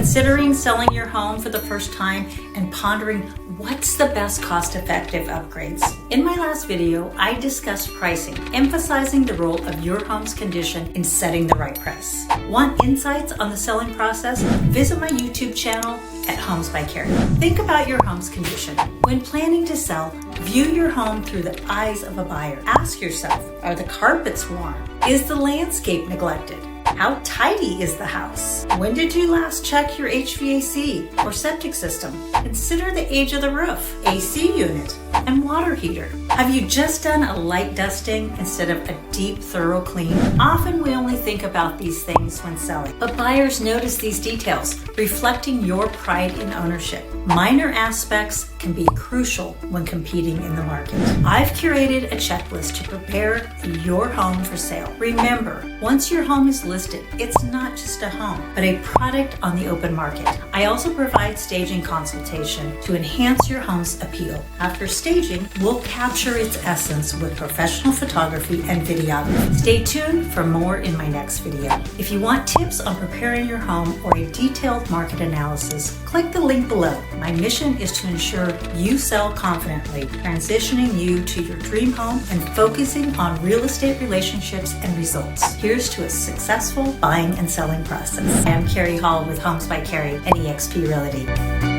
Considering selling your home for the first time and pondering what's the best cost-effective upgrades? In my last video, I discussed pricing, emphasizing the role of your home's condition in setting the right price. Want insights on the selling process? Visit my YouTube channel at Homes by Carrie. Think about your home's condition. When planning to sell, view your home through the eyes of a buyer. Ask yourself, are the carpets worn? Is the landscape neglected? How tidy is the house? When did you last check your HVAC or septic system? Consider the age of the roof, AC unit, and water heater. Have you just done a light dusting instead of a deep, thorough clean? Often we only think about these things when selling, but buyers notice these details, reflecting your pride in ownership. Minor aspects can be crucial when competing in the market. I've curated a checklist to prepare your home for sale. Remember, once your home is listed, it's not just a home, but a product on the open market. I also provide staging consultation to enhance your home's appeal. After staging, we'll capture its essence with professional photography and videography. Stay tuned for more in my next video. If you want tips on preparing your home or a detailed market analysis, click the link below. My mission is to ensure you sell confidently, transitioning you to your dream home and focusing on real estate relationships and results. Here's to a successful buying and selling process. I'm Carrie Hall with Homes by Carrie and eXp Realty.